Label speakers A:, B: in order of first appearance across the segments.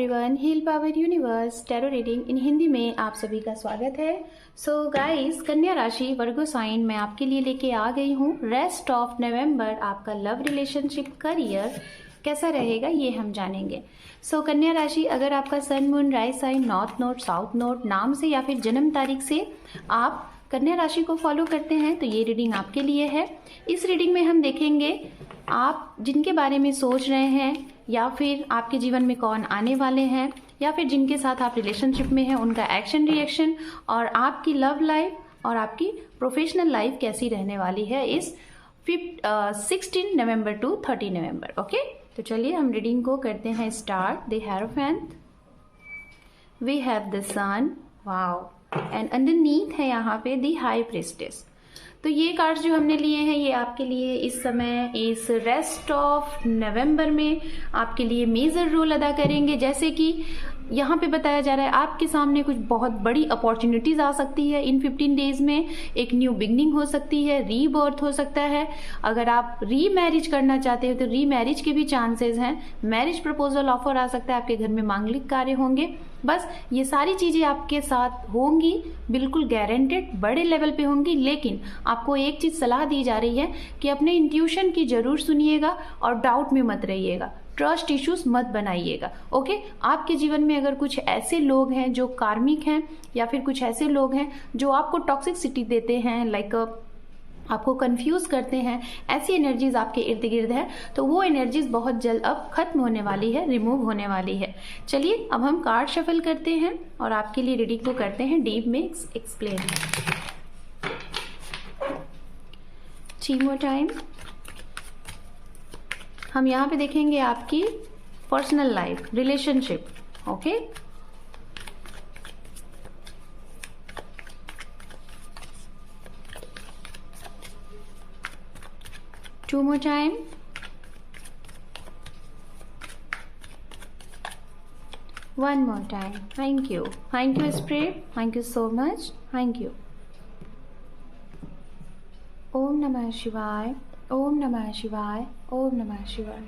A: Everyone, heal power universe tarot reading in Hindi में आप सभी का स्वागत है। सो गाइस, कन्या राशि वर्गो साइन मैं आपके लिए लेके आ गई हूँ। रेस्ट ऑफ नवंबर आपका लव रिलेशनशिप करियर कैसा रहेगा ये हम जानेंगे। सो कन्या राशि, अगर आपका sun moon rise sign north node south node नाम से या फिर जन्म तारीख से आप कन्या राशि को फॉलो करते हैं तो ये रीडिंग आपके लिए है। इस रीडिंग में हम देखेंगे आप जिनके बारे में सोच रहे हैं या फिर आपके जीवन में कौन आने वाले हैं या फिर जिनके साथ आप रिलेशनशिप में हैं उनका एक्शन रिएक्शन और आपकी लव लाइफ और आपकी प्रोफेशनल लाइफ कैसी रहने वाली है इस 16 नवंबर टू 30 नवंबर। ओके, तो चलिए हम रीडिंग को करते हैं start. The hierophant, we have the sun, wow, and underneath है यहाँ पे दी हाई प्रिस्टेस। तो ये कार्ड्स जो हमने लिए हैं ये आपके लिए इस समय इस रेस्ट ऑफ नवंबर में आपके लिए मेजर रोल अदा करेंगे। जैसे कि यहाँ पे बताया जा रहा है आपके सामने कुछ बहुत बड़ी अपॉर्चुनिटीज आ सकती है इन 15 डेज में। एक न्यू बिगनिंग हो सकती है, रीबर्थ हो सकता है। अगर आप री मैरिज करना चाहते हो तो री मैरिज के भी चांसेस हैं। मैरिज प्रपोजल ऑफर आ सकता है, आपके घर में मांगलिक कार्य होंगे। बस ये सारी चीजें आपके साथ होंगी, बिल्कुल गारंटेड बड़े लेवल पे होंगी। लेकिन आपको एक चीज सलाह दी जा रही है कि अपने इंट्यूशन की जरूर सुनिएगा और डाउट में मत रहिएगा, ट्रस्ट इश्यूज मत बनाइएगा। ओके, आपके जीवन में अगर कुछ ऐसे लोग हैं जो कार्मिक हैं या फिर कुछ ऐसे लोग हैं जो आपको टॉक्सिसिटी देते हैं, लाइक आपको कंफ्यूज करते हैं, ऐसी एनर्जीज आपके इर्द गिर्द है तो वो एनर्जीज बहुत जल्द अब खत्म होने वाली है, रिमूव होने वाली है। चलिए अब हम कार्ड शफल करते हैं और आपके लिए रीडिंग को करते हैं डीप में एक्सप्लेन। 3 more टाइम हम यहाँ पे देखेंगे आपकी personal life, relationship. Okay, two more time, one more time. Thank you spirit, thank you so much, thank you. Om नमः शिवाय, ओम नमः शिवाय, ओम नमः शिवाय।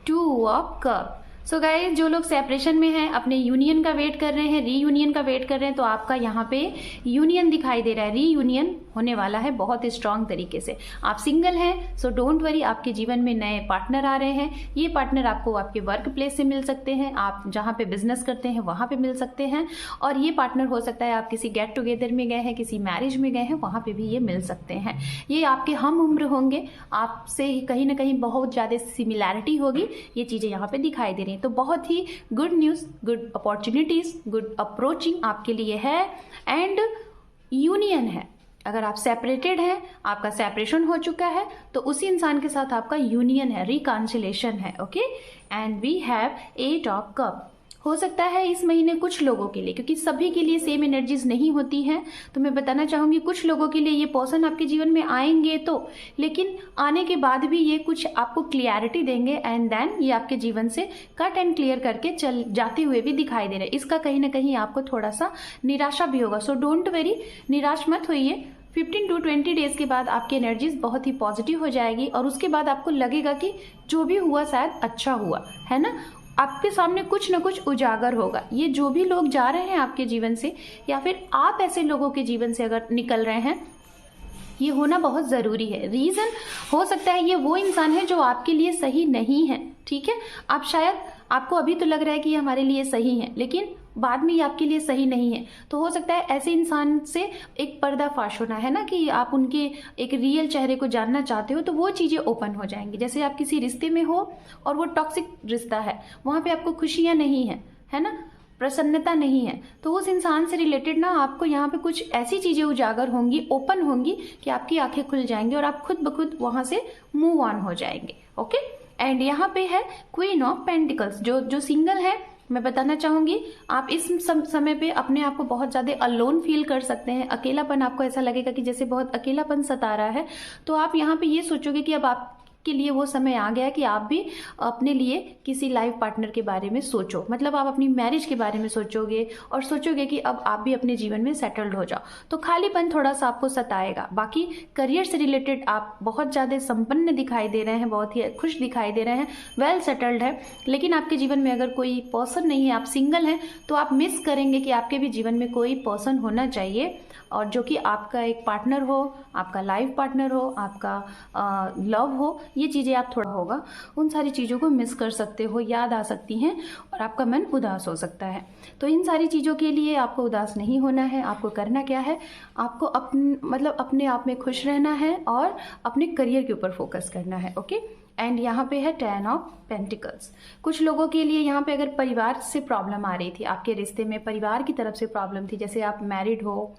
A: 2 ऑफ कप। सो गाइस, जो लोग सेपरेशन में हैं, अपने यूनियन का वेट कर रहे हैं, रीयूनियन का वेट कर रहे हैं, तो आपका यहाँ पे यूनियन दिखाई दे रहा है, रीयूनियन होने वाला है बहुत स्ट्रांग तरीके से। आप सिंगल हैं सो डोंट वरी, आपके जीवन में नए पार्टनर आ रहे हैं। ये पार्टनर आपको आपके वर्क प्लेस से मिल सकते हैं, आप जहाँ पे बिजनेस करते हैं वहाँ पे मिल सकते हैं। और ये पार्टनर हो सकता है आप किसी गेट टुगेदर में गए हैं, किसी मैरिज में गए हैं, वहाँ पे भी ये मिल सकते हैं। ये आपके हम उम्र होंगे, आपसे कहीं ना कहीं बहुत ज़्यादा सिमिलैरिटी होगी, ये चीज़ें यहाँ पे दिखाई दे रही हैं। तो बहुत ही good news, good opportunities, good approaching आपके लिए है। एंड यूनियन है, अगर आप सेपरेटेड हैं, आपका सेपरेशन हो चुका है तो उसी इंसान के साथ आपका यूनियन है, रिकॉन्सिलेशन है। Okay, and we have 8 of cup. हो सकता है इस महीने कुछ लोगों के लिए, क्योंकि सभी के लिए सेम एनर्जीज नहीं होती हैं, तो मैं बताना चाहूंगी कुछ लोगों के लिए ये पर्सन आपके जीवन में आएंगे तो, लेकिन आने के बाद भी ये कुछ आपको क्लियरिटी देंगे एंड देन ये आपके जीवन से कट एंड क्लियर करके चल जाते हुए भी दिखाई दे रहे हैं। इसका कहीं ना कहीं आपको थोड़ा सा निराशा भी होगा, सो डोंट वेरी, निराश मत होइए। 15 to 20 डेज के बाद आपकी एनर्जीज बहुत ही पॉजिटिव हो जाएगी और उसके बाद आपको लगेगा कि जो भी हुआ शायद अच्छा हुआ है ना, आपके सामने कुछ न कुछ उजागर होगा। ये जो भी लोग जा रहे हैं आपके जीवन से या फिर आप ऐसे लोगों के जीवन से अगर निकल रहे हैं, ये होना बहुत ज़रूरी है। रीज़न हो सकता है ये वो इंसान है जो आपके लिए सही नहीं है, ठीक है। आप शायद, आपको अभी तो लग रहा है कि ये हमारे लिए सही है, लेकिन बाद में ये आपके लिए सही नहीं है। तो हो सकता है ऐसे इंसान से एक पर्दाफाश होना है ना, कि आप उनके एक रियल चेहरे को जानना चाहते हो तो वो चीज़ें ओपन हो जाएंगी। जैसे आप किसी रिश्ते में हो और वो टॉक्सिक रिश्ता है, वहाँ पे आपको खुशियाँ नहीं है ना, प्रसन्नता नहीं है, तो उस इंसान से रिलेटेड ना आपको यहाँ पे कुछ ऐसी चीजें उजागर होंगी, ओपन होंगी कि आपकी आंखें खुल जाएंगी और आप खुद ब खुद वहां से मूव ऑन हो जाएंगे। ओके, एंड यहाँ पे है क्वीन ऑफ पेंटिकल्स। जो सिंगल है, मैं बताना चाहूंगी आप इस समय पे अपने आप को बहुत ज्यादा अलोन फील कर सकते हैं। अकेलापन, आपको ऐसा लगेगा कि जैसे बहुत अकेलापन सता रहा है, तो आप यहाँ पे ये सोचोगे कि अब आप के लिए वो समय आ गया कि आप भी अपने लिए किसी लाइफ पार्टनर के बारे में सोचो। मतलब आप अपनी मैरिज के बारे में सोचोगे और सोचोगे कि अब आप भी अपने जीवन में सेटल्ड हो जाओ, तो खालीपन थोड़ा सा आपको सताएगा। बाकी करियर से रिलेटेड आप बहुत ज़्यादा संपन्न दिखाई दे रहे हैं, बहुत ही खुश दिखाई दे रहे हैं, वेल सेटल्ड है। लेकिन आपके जीवन में अगर कोई पर्सन नहीं है, आप सिंगल हैं, तो आप मिस करेंगे कि आपके भी जीवन में कोई पर्सन होना चाहिए, और जो कि आपका एक पार्टनर हो, आपका लाइफ पार्टनर हो, आपका लव हो। ये चीज़ें आप थोड़ा होगा, उन सारी चीज़ों को मिस कर सकते हो, याद आ सकती हैं और आपका मन उदास हो सकता है। तो इन सारी चीज़ों के लिए आपको उदास नहीं होना है। आपको करना क्या है, आपको अपने आप में खुश रहना है और अपने करियर के ऊपर फोकस करना है। ओके, एंड यहाँ पे है 10 ऑफ पेंटिकल्स। कुछ लोगों के लिए यहाँ पे अगर परिवार से प्रॉब्लम आ रही थी, आपके रिश्ते में परिवार की तरफ से प्रॉब्लम थी, जैसे आप मैरिड हो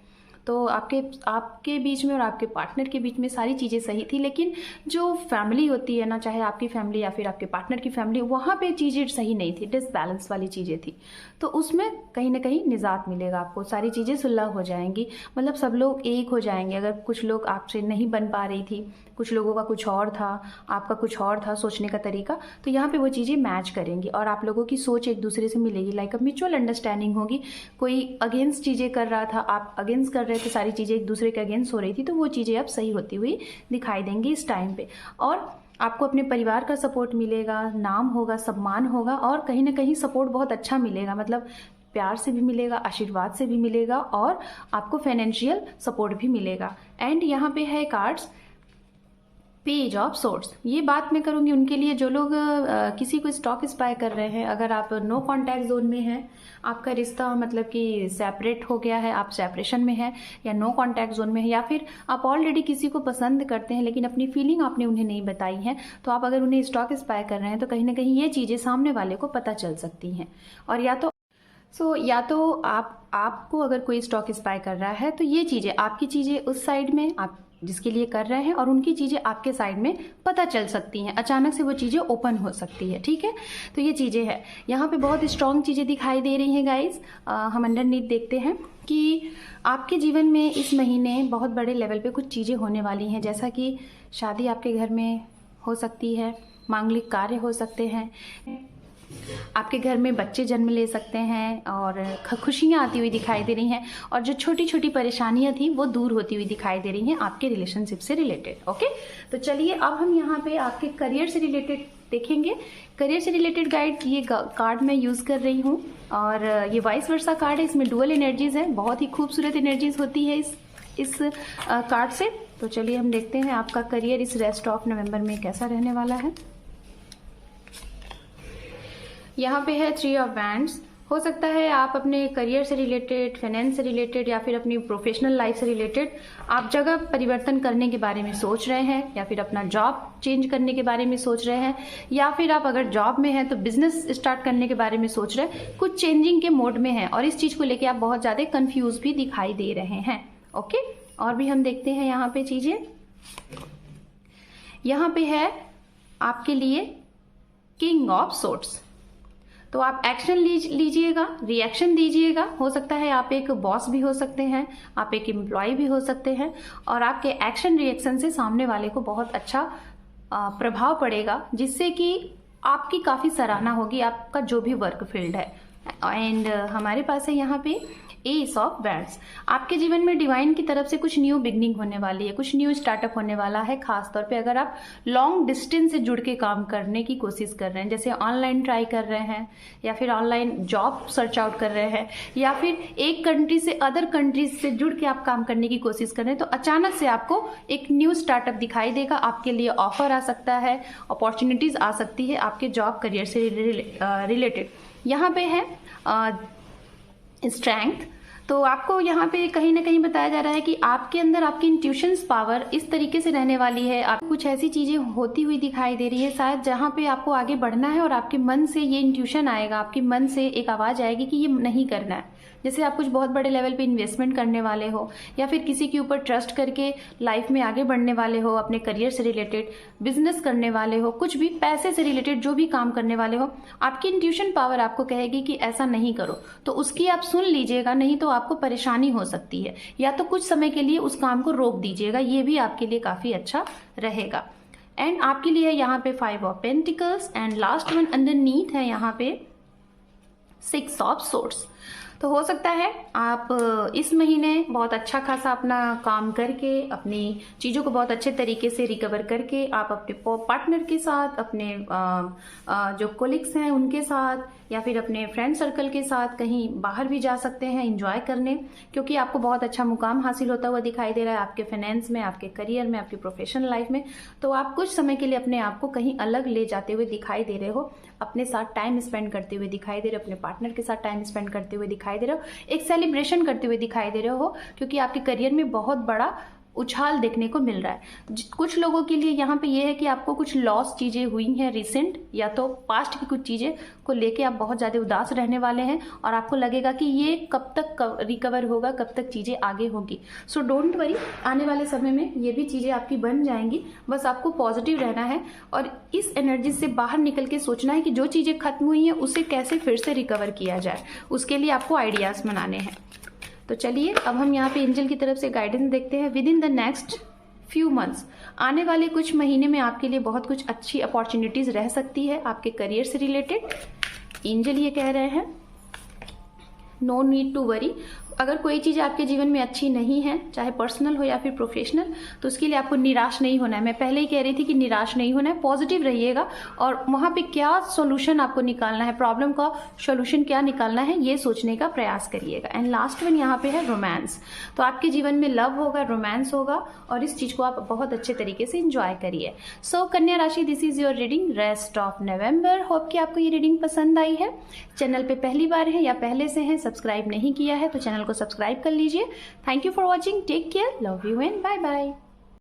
A: तो आपके बीच में और आपके पार्टनर के बीच में सारी चीज़ें सही थी, लेकिन जो फैमिली होती है ना, चाहे आपकी फैमिली या फिर आपके पार्टनर की फैमिली, वहाँ पे चीज़ें सही नहीं थी, डिसबैलेंस वाली चीज़ें थी। तो उसमें कहीं ना कहीं निजात मिलेगा आपको, सारी चीज़ें सुलह हो जाएंगी, मतलब सब लोग एक हो जाएंगे। अगर कुछ लोग आपसे नहीं बन पा रही थी, कुछ लोगों का कुछ और था, आपका कुछ और था सोचने का तरीका, तो यहाँ पे वो चीज़ें मैच करेंगी और आप लोगों की सोच एक दूसरे से मिलेगी, लाइक अ म्यूचुअल अंडरस्टैंडिंग होगी। कोई अगेंस्ट चीज़ें कर रहा था, आप अगेंस्ट कर रहे थे, सारी चीज़ें एक दूसरे के अगेंस्ट हो रही थी, तो वो चीज़ें अब सही होती हुई दिखाई देंगी इस टाइम पे। और आपको अपने परिवार का सपोर्ट मिलेगा, नाम होगा, सम्मान होगा, और कहीं ना कहीं सपोर्ट बहुत अच्छा मिलेगा, मतलब प्यार से भी मिलेगा, आशीर्वाद से भी मिलेगा, और आपको फाइनेंशियल सपोर्ट भी मिलेगा। एंड यहाँ पे है कार्ड्स पेज ऑफ सोर्ट्स। ये बात मैं करूँगी उनके लिए जो लोग किसी को स्टॉक स्पाई कर रहे हैं। अगर आप नो कॉन्टैक्ट जोन में हैं, आपका रिश्ता मतलब कि सेपरेट हो गया है, आप सेपरेशन में हैं, या नो कॉन्टैक्ट जोन में है, या फिर आप ऑलरेडी किसी को पसंद करते हैं लेकिन अपनी फीलिंग आपने उन्हें नहीं बताई है, तो आप अगर उन्हें स्टॉक स्पाई कर रहे हैं तो कहीं ना कहीं ये चीज़ें सामने वाले को पता चल सकती हैं। और या तो आपको अगर कोई स्टॉक स्पाई कर रहा है तो ये चीज़ें, आपकी चीज़ें उस साइड में आप जिसके लिए कर रहे हैं, और उनकी चीज़ें आपके साइड में पता चल सकती हैं, अचानक से वो चीज़ें ओपन हो सकती है। ठीक है, तो ये चीज़ें हैं। यहाँ पे बहुत स्ट्रॉन्ग चीज़ें दिखाई दे रही हैं गाइस। हम अंडरनीथ देखते हैं कि आपके जीवन में इस महीने बहुत बड़े लेवल पे कुछ चीज़ें होने वाली हैं, जैसा कि शादी आपके घर में हो सकती है, मांगलिक कार्य हो सकते हैं, आपके घर में बच्चे जन्म ले सकते हैं, और खुशियाँ आती हुई दिखाई दे रही हैं, और जो छोटी छोटी परेशानियां थी वो दूर होती हुई दिखाई दे रही हैं आपके रिलेशनशिप से रिलेटेड। ओके, तो चलिए अब हम यहाँ पे आपके करियर से रिलेटेड देखेंगे। करियर से रिलेटेड गाइड ये कार्ड मैं यूज़ कर रही हूँ, और ये वाइस वर्सा कार्ड है, इसमें डुअल एनर्जीज है, बहुत ही खूबसूरत एनर्जीज होती है इस कार्ड से। तो चलिए हम देखते हैं आपका करियर इस रेस्ट ऑफ नवंबर में कैसा रहने वाला है। यहाँ पे है 3 ऑफ वैंड्स। हो सकता है आप अपने करियर से रिलेटेड, फाइनेंस से रिलेटेड, या फिर अपनी प्रोफेशनल लाइफ से रिलेटेड आप जगह परिवर्तन करने के बारे में सोच रहे हैं, या फिर अपना जॉब चेंज करने के बारे में सोच रहे हैं, या फिर आप अगर जॉब में हैं तो बिजनेस स्टार्ट करने के बारे में सोच रहे हैं। कुछ चेंजिंग के मोड में हैं और इस चीज़ को लेके आप बहुत ज़्यादा कंफ्यूज भी दिखाई दे रहे हैं। ओके, और भी हम देखते हैं यहाँ पे चीज़ें। यहाँ पे है आपके लिए किंग ऑफ सोर्ट्स। तो आप एक्शन लीजिएगा, रिएक्शन दीजिएगा। हो सकता है आप एक बॉस भी हो सकते हैं, आप एक एम्प्लॉय भी हो सकते हैं, और आपके एक्शन रिएक्शन से सामने वाले को बहुत अच्छा प्रभाव पड़ेगा, जिससे कि आपकी काफ़ी सराहना होगी, आपका जो भी वर्क फील्ड है। एंड हमारे पास है यहाँ पे एस ऑफ वैंड्स। आपके जीवन में डिवाइन की तरफ से कुछ न्यू बिगनिंग होने वाली है, कुछ न्यू स्टार्टअप होने वाला है। खासतौर पे अगर आप लॉन्ग डिस्टेंस से जुड़ के काम करने की कोशिश कर रहे हैं, जैसे ऑनलाइन ट्राई कर रहे हैं, या फिर ऑनलाइन जॉब सर्च आउट कर रहे हैं, या फिर एक कंट्री से अदर कंट्रीज से जुड़ के आप काम करने की कोशिश कर रहे हैं, तो अचानक से आपको एक न्यू स्टार्टअप दिखाई देगा। आपके लिए ऑफर आ सकता है, अपॉर्चुनिटीज आ सकती है आपके जॉब करियर से रिलेटेड। यहाँ पे है स्ट्रेंथ। तो आपको यहाँ पे कहीं ना कहीं बताया जा रहा है कि आपके अंदर आपकी इंट्यूशंस पावर इस तरीके से रहने वाली है। आप कुछ ऐसी चीजें होती हुई दिखाई दे रही है शायद, जहाँ पे आपको आगे बढ़ना है, और आपके मन से ये इंट्यूशन आएगा, आपके मन से एक आवाज आएगी कि ये नहीं करना है। जैसे आप कुछ बहुत बड़े लेवल पे इन्वेस्टमेंट करने वाले हो, या फिर किसी के ऊपर ट्रस्ट करके लाइफ में आगे बढ़ने वाले हो, अपने करियर से रिलेटेड बिजनेस करने वाले हो, कुछ भी पैसे से रिलेटेड जो भी काम करने वाले हो, आपकी इंट्यूशन पावर आपको कहेगी कि ऐसा नहीं करो, तो उसकी आप सुन लीजिएगा, नहीं तो आपको परेशानी हो सकती है, या तो कुछ समय के लिए उस काम को रोक दीजिएगा, ये भी आपके लिए काफी अच्छा रहेगा। एंड आपके लिए है यहाँ पे 5 of pentacles and last one underneath है यहाँ पे 6 ऑफ सोर्ड्स। तो हो सकता है आप इस महीने बहुत अच्छा खासा अपना काम करके, अपनी चीज़ों को बहुत अच्छे तरीके से रिकवर करके आप अपने पार्टनर के साथ, अपने जो कोलिग्स हैं उनके साथ, या फिर अपने फ्रेंड सर्कल के साथ कहीं बाहर भी जा सकते हैं एंजॉय करने, क्योंकि आपको बहुत अच्छा मुकाम हासिल होता हुआ दिखाई दे रहा है आपके फाइनेंस में, आपके करियर में, आपकी प्रोफेशनल लाइफ में। तो आप कुछ समय के लिए अपने आप को कहीं अलग ले जाते हुए दिखाई दे रहे हो, अपने साथ टाइम स्पेंड करते हुए दिखाई दे रहे हो, अपने पार्टनर के साथ टाइम स्पेंड करते हुए दिखाई दे रहे हो, एक सेलिब्रेशन करते हुए दिखाई दे रहे हो, क्योंकि आपके करियर में बहुत बड़ा उछाल देखने को मिल रहा है। कुछ लोगों के लिए यहाँ पे ये है कि आपको कुछ लॉस चीज़ें हुई हैं रिसेंट, या तो पास्ट की कुछ चीज़ें को लेके आप बहुत ज़्यादा उदास रहने वाले हैं और आपको लगेगा कि ये कब तक रिकवर होगा, कब तक चीज़ें आगे होगी। सो डोंट वरी, आने वाले समय में ये भी चीज़ें आपकी बन जाएंगी। बस आपको पॉजिटिव रहना है और इस एनर्जी से बाहर निकल के सोचना है कि जो चीज़ें खत्म हुई हैं उसे कैसे फिर से रिकवर किया जाए, उसके लिए आपको आइडियाज़ बनाने हैं। तो चलिए अब हम यहाँ पे एंजल की तरफ से गाइडेंस देखते हैं। With in the next few months, आने वाले कुछ महीने में आपके लिए बहुत कुछ अच्छी अपॉर्चुनिटीज रह सकती है आपके करियर से रिलेटेड। एंजल ये कह रहे हैं नो नीड टू वरी। अगर कोई चीज़ आपके जीवन में अच्छी नहीं है, चाहे पर्सनल हो या फिर प्रोफेशनल, तो उसके लिए आपको निराश नहीं होना है। मैं पहले ही कह रही थी कि निराश नहीं होना है, पॉजिटिव रहिएगा और वहाँ पे क्या सॉल्यूशन आपको निकालना है, प्रॉब्लम का सॉल्यूशन क्या निकालना है, ये सोचने का प्रयास करिएगा। एंड लास्ट वन यहाँ पे है रोमांस। तो आपके जीवन में लव होगा, रोमांस होगा और इस चीज़ को आप बहुत अच्छे तरीके से इंजॉय करिए। सो कन्या राशि, this is your reading rest of November. Hope कि आपको ये रीडिंग पसंद आई है। चैनल पे पहली बार है या पहले से है, सब्सक्राइब नहीं किया है तो चैनल को सब्सक्राइब कर लीजिए। Thank you for watching, take care, love you and bye bye.